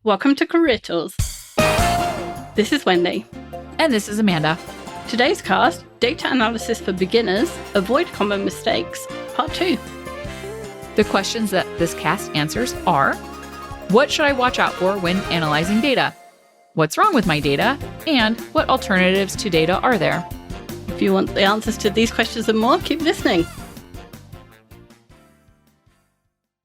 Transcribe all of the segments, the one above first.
Welcome to Career Tools. This is Wendy. And this is Amanda. Today's cast, Data Analysis for Beginners, Avoid Common Mistakes, Part 2. The questions that this cast answers are: what should I watch out for when analyzing data? What's wrong with my data? And what alternatives to data are there? If you want the answers to these questions and more, keep listening.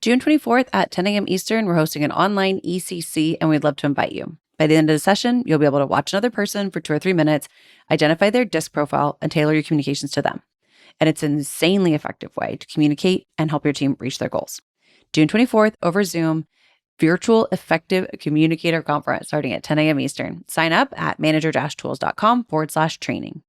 June 24th at 10 a.m. Eastern, we're hosting an online ECC, and we'd love to invite you. By the end of the session, you'll be able to watch another person for 2 or 3 minutes, identify their DISC profile, and tailor your communications to them. And it's an insanely effective way to communicate and help your team reach their goals. June 24th over Zoom, Virtual Effective Communicator Conference starting at 10 a.m. Eastern. Sign up at manager-tools.com/training.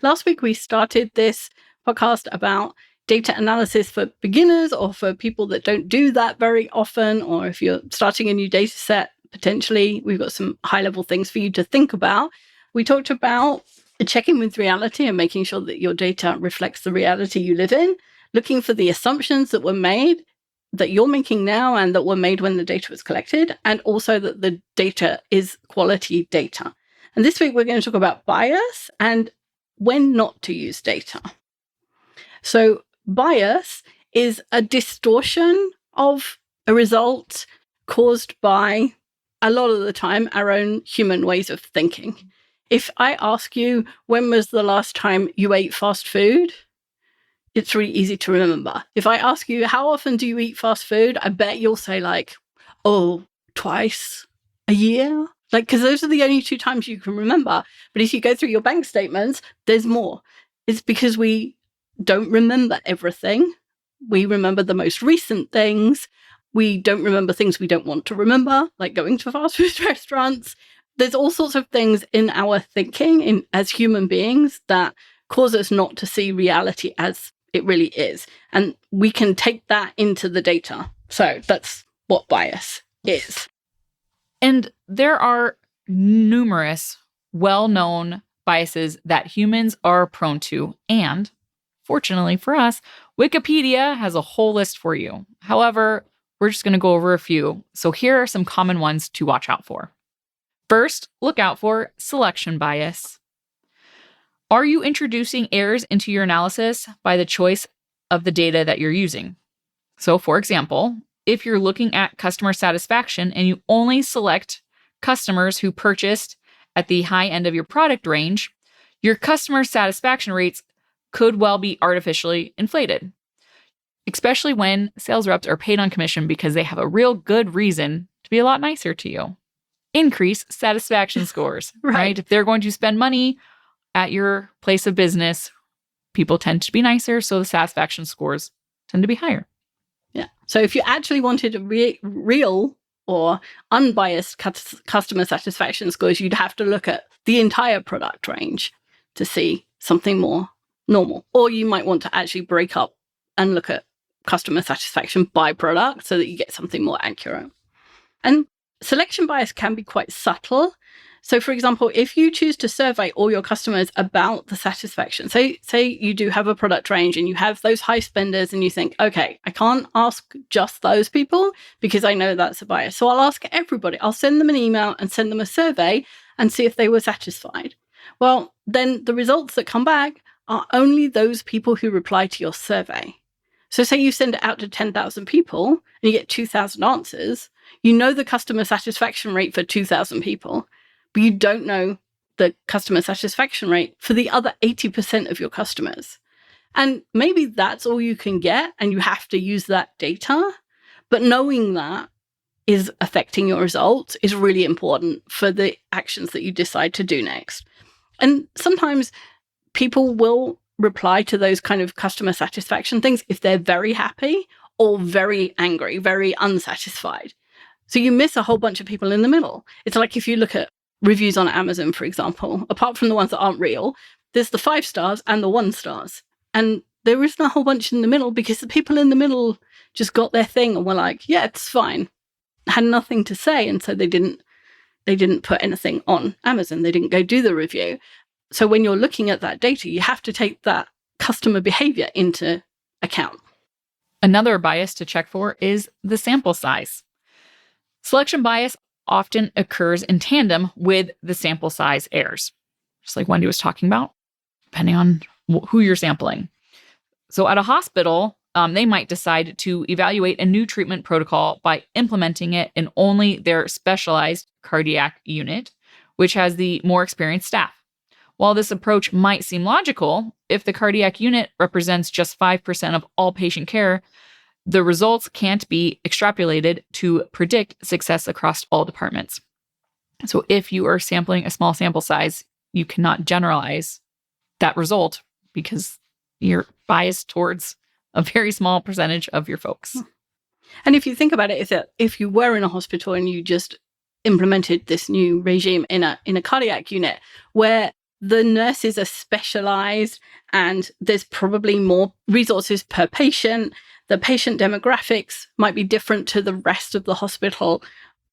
Last week, we started this podcast about data analysis for beginners or for people that don't do that very often, or if you're starting a new data set, potentially, we've got some high-level things for you to think about. We talked about checking with reality and making sure that your data reflects the reality you live in, looking for the assumptions that were made, that you're making now and that were made when the data was collected, and also that the data is quality data. And this week, we're going to talk about bias and when not to use data. So bias is a distortion of a result caused by, a lot of the time, our own human ways of thinking. If I ask you, when was the last time you ate fast food? It's really easy to remember. If I ask you, how often do you eat fast food? I bet you'll say twice a year. Because those are the only 2 times you can remember. But if you go through your bank statements, there's more. It's because we don't remember everything. We remember the most recent things. We don't remember things we don't want to remember, like going to fast food restaurants. There's all sorts of things in our thinking as human beings that cause us not to see reality as it really is. And we can take that into the data. So that's what bias is. And there are numerous well-known biases that humans are prone to. And fortunately for us, Wikipedia has a whole list for you. However, we're just going to go over a few. So here are some common ones to watch out for. First, look out for selection bias. Are you introducing errors into your analysis by the choice of the data that you're using? So, for example, if you're looking at customer satisfaction and you only select customers who purchased at the high end of your product range, your customer satisfaction rates could well be artificially inflated, especially when sales reps are paid on commission because they have a real good reason to be a lot nicer to you. Increase satisfaction scores, right? If they're going to spend money at your place of business, people tend to be nicer, so the satisfaction scores tend to be higher. Yeah. So if you actually wanted a real or unbiased customer satisfaction scores, you'd have to look at the entire product range to see something more normal. Or you might want to actually break up and look at customer satisfaction by product so that you get something more accurate. And selection bias can be quite subtle. So, for example, if you choose to survey all your customers about the satisfaction, say you do have a product range and you have those high spenders and you think, okay, I can't ask just those people because I know that's a bias. So I'll ask everybody. I'll send them an email and send them a survey and see if they were satisfied. Well, then the results that come back are only those people who reply to your survey. So say you send it out to 10,000 people and you get 2,000 answers, you know the customer satisfaction rate for 2,000 people, but you don't know the customer satisfaction rate for the other 80% of your customers. And maybe that's all you can get and you have to use that data, but knowing that is affecting your results is really important for the actions that you decide to do next. And sometimes people will reply to those kind of customer satisfaction things if they're very happy or very angry, very unsatisfied. So you miss a whole bunch of people in the middle. It's like if you look at reviews on Amazon, for example, apart from the ones that aren't real, there's the 5 stars and the 1 stars. And there isn't a whole bunch in the middle because the people in the middle just got their thing and were like, yeah, it's fine. Had nothing to say. And so they didn't put anything on Amazon. They didn't go do the review. So when you're looking at that data, you have to take that customer behavior into account. Another bias to check for is the sample size. Selection bias often occurs in tandem with the sample size errors, just like Wendy was talking about, depending on who you're sampling. So at a hospital, they might decide to evaluate a new treatment protocol by implementing it in only their specialized cardiac unit, which has the more experienced staff. While this approach might seem logical, if the cardiac unit represents just 5% of all patient care, the results can't be extrapolated to predict success across all departments. So if you are sampling a small sample size, you cannot generalize that result because you're biased towards a very small percentage of your folks. And if you think about it, if you were in a hospital and you just implemented this new regime in a cardiac unit where the nurses are specialized and there's probably more resources per patient, the patient demographics might be different to the rest of the hospital.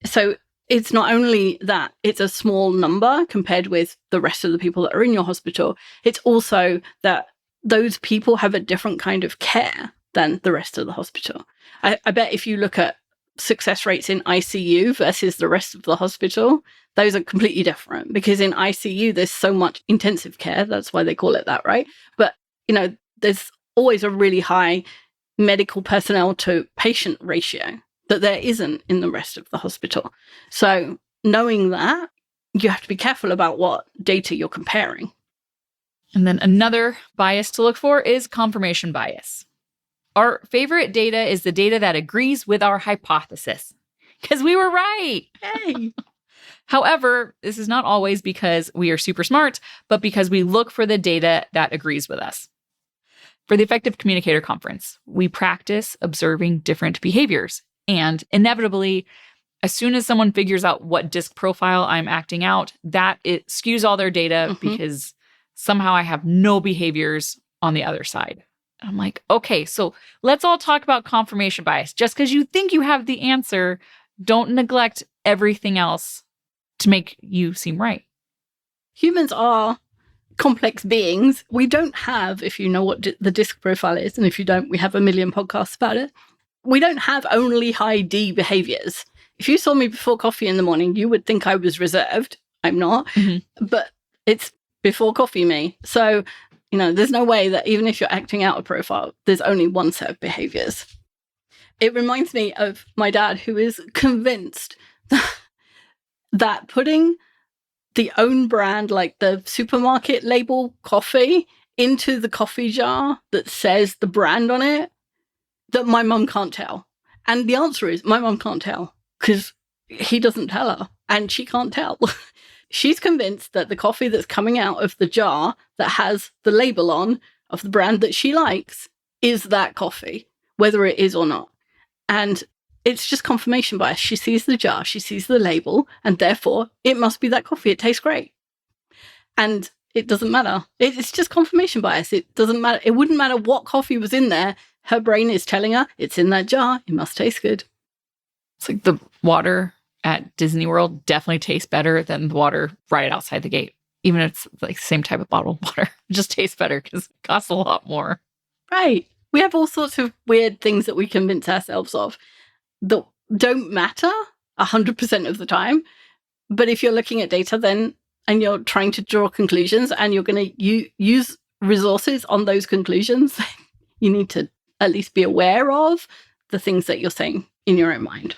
So it's not only that it's a small number compared with the rest of the people that are in your hospital, it's also that those people have a different kind of care than the rest of the hospital. I bet if you look at success rates in ICU versus the rest of the hospital, those are completely different because in ICU, there's so much intensive care. That's why they call it that, right? But, there's always a really high medical personnel to patient ratio that there isn't in the rest of the hospital. So knowing that, you have to be careful about what data you're comparing. And then another bias to look for is confirmation bias. Our favorite data is the data that agrees with our hypothesis because we were right. Hey. However, this is not always because we are super smart, but because we look for the data that agrees with us. For the Effective Communicator Conference, we practice observing different behaviors. And inevitably, as soon as someone figures out what disc profile I'm acting out, that it skews all their data because somehow I have no behaviors on the other side. I'm like, okay, so let's all talk about confirmation bias. Just because you think you have the answer, don't neglect everything else to make you seem right. Humans are complex beings. We don't have, if you know what the disc profile is, and if you don't, we have a million podcasts about it. We don't have only high D behaviors. If you saw me before coffee in the morning, you would think I was reserved. I'm not, but it's before coffee me. So, there's no way that even if you're acting out a profile, there's only one set of behaviors. It reminds me of my dad, who is convinced that putting the own brand, like the supermarket label coffee, into the coffee jar that says the brand on it, that my mum can't tell. And the answer is my mum can't tell because he doesn't tell her and she can't tell. She's convinced that the coffee that's coming out of the jar that has the label on of the brand that she likes is that coffee, whether it is or not. And it's just confirmation bias. She sees the jar, she sees the label, and therefore it must be that coffee. It tastes great. And it doesn't matter. It's just confirmation bias. It doesn't matter. It wouldn't matter what coffee was in there. Her brain is telling her it's in that jar. It must taste good. It's like the water at Disney World definitely tastes better than the water right outside the gate. Even if it's like the same type of bottled water. It just tastes better because it costs a lot more. Right. We have all sorts of weird things that we convince ourselves of that don't matter 100% of the time. But if you're looking at data then, and you're trying to draw conclusions and you're going to use resources on those conclusions, you need to at least be aware of the things that you're saying in your own mind.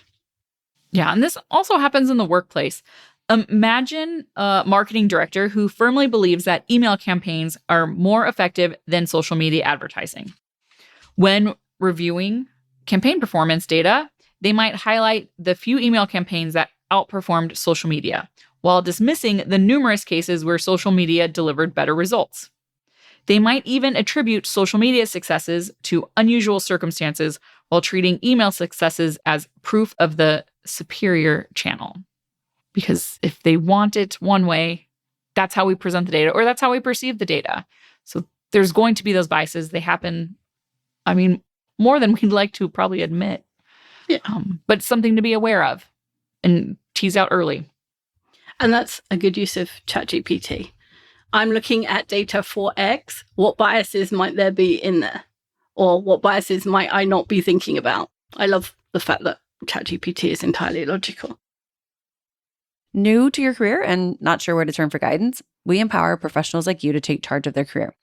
Yeah, and this also happens in the workplace. Imagine a marketing director who firmly believes that email campaigns are more effective than social media advertising. When reviewing campaign performance data, they might highlight the few email campaigns that outperformed social media, while dismissing the numerous cases where social media delivered better results. They might even attribute social media successes to unusual circumstances while treating email successes as proof of the superior channel. Because if they want it one way, that's how we present the data, or that's how we perceive the data. So there's going to be those biases. They happen, more than we'd like to probably admit. Yeah. But it's something to be aware of and tease out early. And that's a good use of ChatGPT. I'm looking at data for X. What biases might there be in there? Or what biases might I not be thinking about? I love the fact that ChatGPT is entirely logical. New to your career and not sure where to turn for guidance? We empower professionals like you to take charge of their career.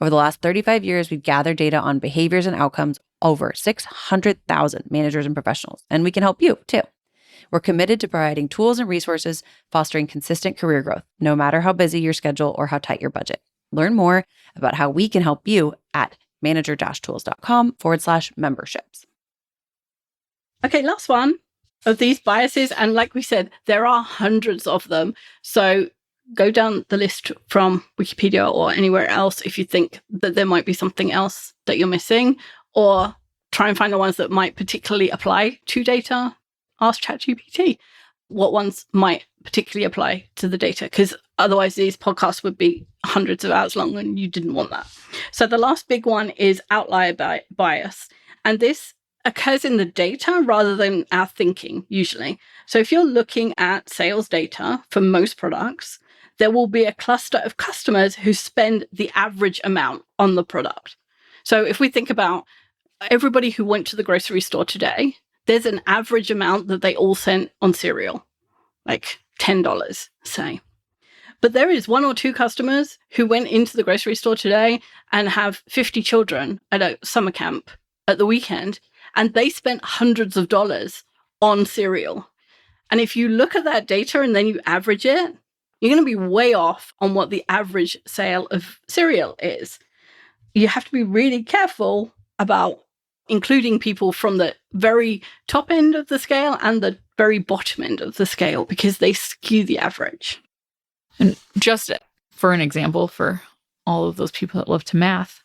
Over the last 35 years, we've gathered data on behaviors and outcomes over 600,000 managers and professionals, and we can help you too. We're committed to providing tools and resources, fostering consistent career growth, no matter how busy your schedule or how tight your budget. Learn more about how we can help you at manager-tools.com/memberships. Okay, last one of these biases. And like we said, there are hundreds of them. So go down the list from Wikipedia or anywhere else if you think that there might be something else that you're missing, or try and find the ones that might particularly apply to data. Ask ChatGPT what ones might particularly apply to the data, because otherwise these podcasts would be hundreds of hours long and you didn't want that. So the last big one is outlier bias. And this occurs in the data rather than our thinking, usually. So if you're looking at sales data for most products, there will be a cluster of customers who spend the average amount on the product. So if we think about everybody who went to the grocery store today, there's an average amount that they all spent on cereal, like $10, say. But there is one or two customers who went into the grocery store today and have 50 children at a summer camp at the weekend, and they spent hundreds of dollars on cereal. And if you look at that data and then you average it, you're going to be way off on what the average sale of cereal is. You have to be really careful about including people from the very top end of the scale and the very bottom end of the scale, because they skew the average. And just for an example, for all of those people that love to math,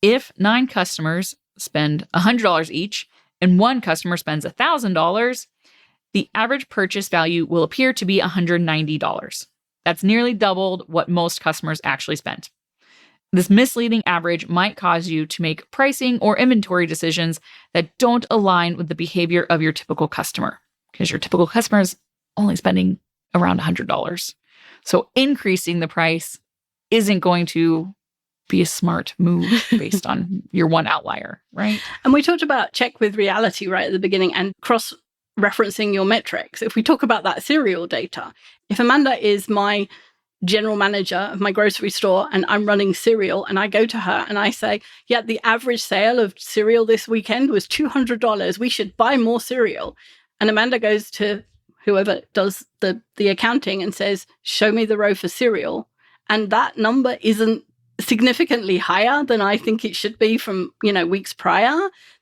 if 9 customers spend $100 each and 1 customer spends $1,000, the average purchase value will appear to be $190. That's nearly doubled what most customers actually spent. This misleading average might cause you to make pricing or inventory decisions that don't align with the behavior of your typical customer, because your typical customer is only spending around $100. So increasing the price isn't going to be a smart move based on your one outlier, right? And we talked about check with reality right at the beginning and cross-referencing your metrics. If we talk about that cereal data, if Amanda is my general manager of my grocery store and I'm running cereal, and I go to her and I say, yeah, the average sale of cereal this weekend was $200. We should buy more cereal. And Amanda goes to whoever does the accounting and says, show me the row for cereal. And that number isn't significantly higher than I think it should be from, weeks prior,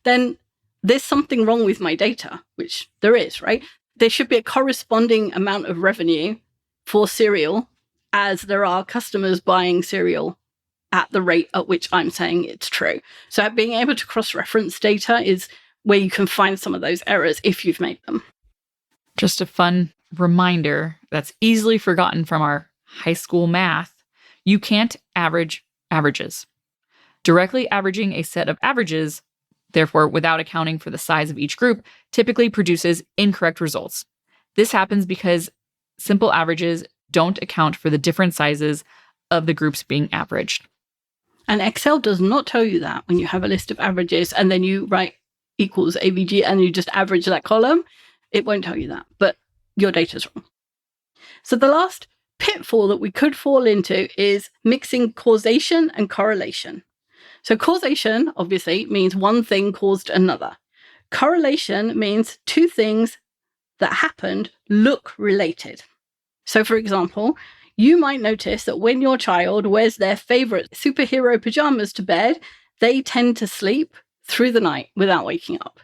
then there's something wrong with my data, which there is, right? There should be a corresponding amount of revenue for cereal as there are customers buying cereal at the rate at which I'm saying it's true. So being able to cross-reference data is where you can find some of those errors if you've made them. Just a fun reminder that's easily forgotten from our high school math. You can't average averages. Directly averaging a set of averages, therefore without accounting for the size of each group, typically produces incorrect results. This happens because simple averages don't account for the different sizes of the groups being averaged. And Excel does not tell you that when you have a list of averages and then you write equals AVG and you just average that column. It won't tell you that, but your data's wrong. So the last pitfall that we could fall into is mixing causation and correlation. So causation, obviously, means one thing caused another. Correlation means two things that happened look related. So, for example, you might notice that when your child wears their favorite superhero pajamas to bed, they tend to sleep through the night without waking up.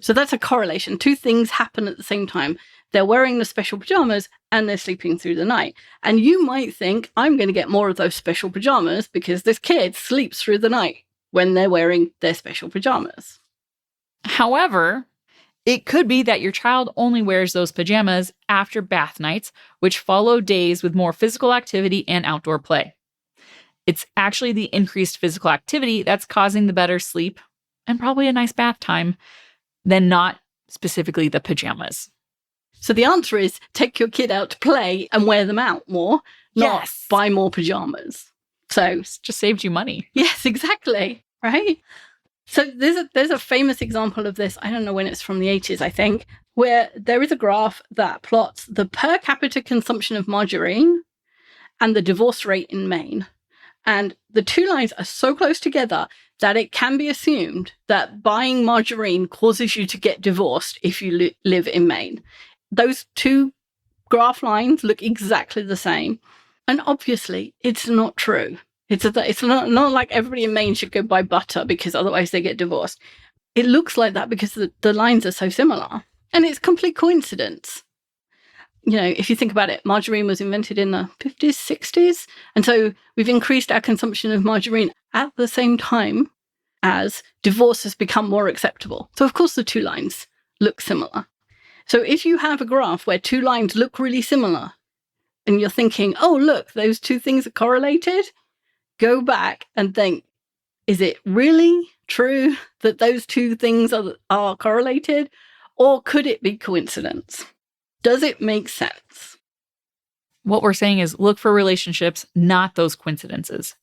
So that's a correlation. Two things happen at the same time. They're wearing the special pajamas and they're sleeping through the night. And you might think, I'm going to get more of those special pajamas because this kid sleeps through the night when they're wearing their special pajamas. However, it could be that your child only wears those pajamas after bath nights, which follow days with more physical activity and outdoor play. It's actually the increased physical activity that's causing the better sleep and probably a nice bath time than not specifically the pajamas. So the answer is take your kid out to play and wear them out more, not buy more pajamas. So it's just saved you money. Yes, exactly. Right? So there's a famous example of this. I don't know when it's from the 80s, I think, where there is a graph that plots the per capita consumption of margarine and the divorce rate in Maine. And the two lines are so close together that it can be assumed that buying margarine causes you to get divorced if you live in Maine. Those two graph lines look exactly the same. And obviously, it's not true. It's not like everybody in Maine should go buy butter because otherwise they get divorced. It looks like that because the lines are so similar. And it's complete coincidence. You know, if you think about it, margarine was invented in the 50s, 60s. And so we've increased our consumption of margarine at the same time as divorce has become more acceptable. So, of course, the two lines look similar. So if you have a graph where two lines look really similar and you're thinking, oh, look, those two things are correlated, go back and think, is it really true that those two things are correlated? Or could it be coincidence? Does it make sense? What we're saying is look for relationships, not those coincidences.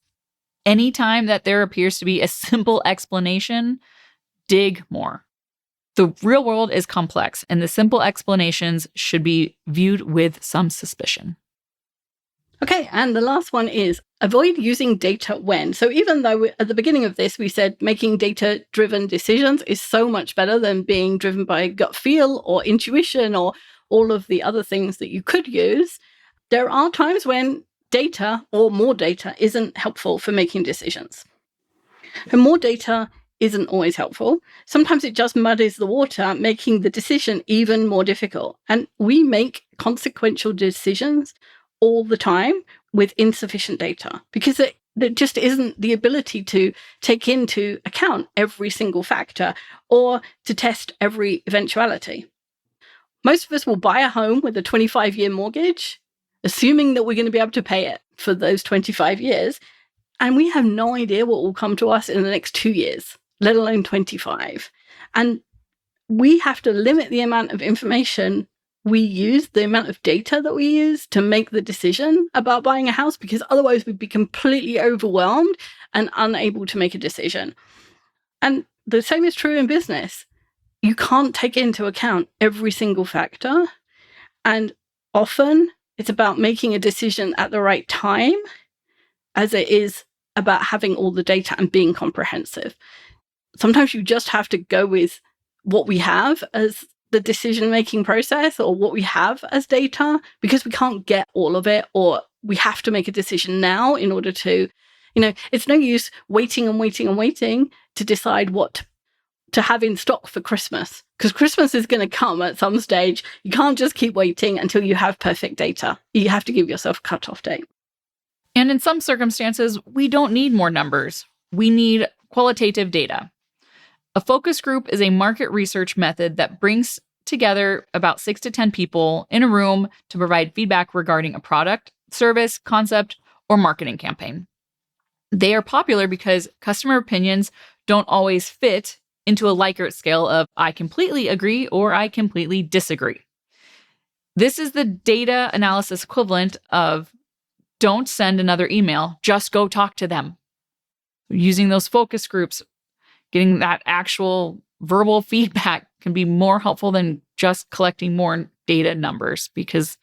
Anytime that there appears to be a simple explanation, dig more. The real world is complex, and the simple explanations should be viewed with some suspicion. Okay, and the last one is avoid using data when. So even though at the beginning of this, we said making data-driven decisions is so much better than being driven by gut feel or intuition or all of the other things that you could use, there are times when data or more data isn't helpful for making decisions. And more data isn't always helpful. Sometimes it just muddies the water, making the decision even more difficult. And we make consequential decisions all the time with insufficient data because there just isn't the ability to take into account every single factor or to test every eventuality. Most of us will buy a home with a 25-year mortgage, assuming that we're going to be able to pay it for those 25 years. And we have no idea what will come to us in the next 2 years, let alone 25. And we have to limit the amount of information we use, the amount of data that we use to make the decision about buying a house, because otherwise we'd be completely overwhelmed and unable to make a decision. And the same is true in business. You can't take into account every single factor. And often it's about making a decision at the right time as it is about having all the data and being comprehensive. Sometimes you just have to go with what we have as the decision-making process or what we have as data because we can't get all of it, or we have to make a decision now in order to, it's no use waiting and waiting and waiting to decide what to have in stock for Christmas, because Christmas is going to come at some stage. You can't just keep waiting until you have perfect data. You have to give yourself a cutoff date. And in some circumstances, we don't need more numbers. We need qualitative data. A focus group is a market research method that brings together about 6 to 10 people in a room to provide feedback regarding a product, service, concept, or marketing campaign. They are popular because customer opinions don't always fit into a Likert scale of I completely agree or I completely disagree. This is the data analysis equivalent of don't send another email, just go talk to them. Using those focus groups, getting that actual verbal feedback can be more helpful than just collecting more data numbers, because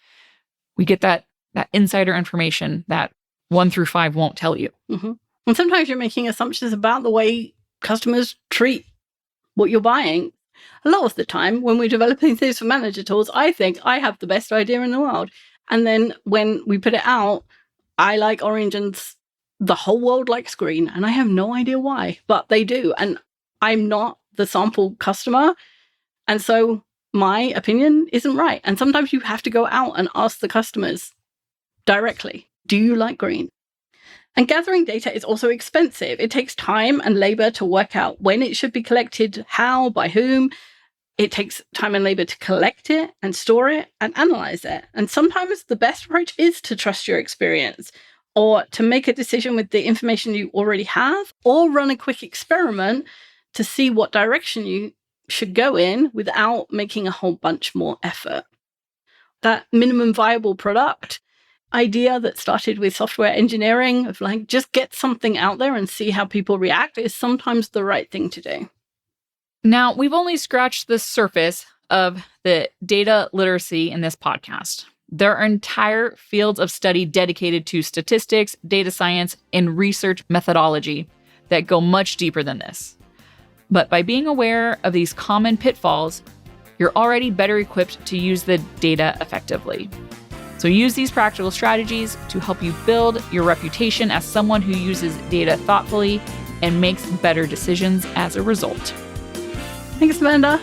we get that insider information that 1 through 5 won't tell you. Mm-hmm. And sometimes you're making assumptions about the way customers treat what you're buying. A lot of the time when we're developing things for manager tools, I think I have the best idea in the world. And then when we put it out, I like orange and the whole world likes green. And I have no idea why, but they do. And I'm not the sample customer. And so my opinion isn't right. And sometimes you have to go out and ask the customers directly, do you like green? And gathering data is also expensive. It takes time and labor to work out when it should be collected, how, by whom. It takes time and labor to collect it and store it and analyze it. And sometimes the best approach is to trust your experience, or to make a decision with the information you already have, or run a quick experiment to see what direction you should go in without making a whole bunch more effort. That minimum viable product idea that started with software engineering of like, just get something out there and see how people react is sometimes the right thing to do. Now, we've only scratched the surface of the data literacy in this podcast. There are entire fields of study dedicated to statistics, data science, and research methodology that go much deeper than this. But by being aware of these common pitfalls, you're already better equipped to use the data effectively. So use these practical strategies to help you build your reputation as someone who uses data thoughtfully and makes better decisions as a result. Thanks, Amanda.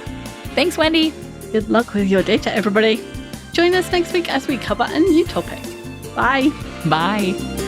Thanks, Wendy. Good luck with your data, everybody. Join us next week as we cover a new topic. Bye. Bye.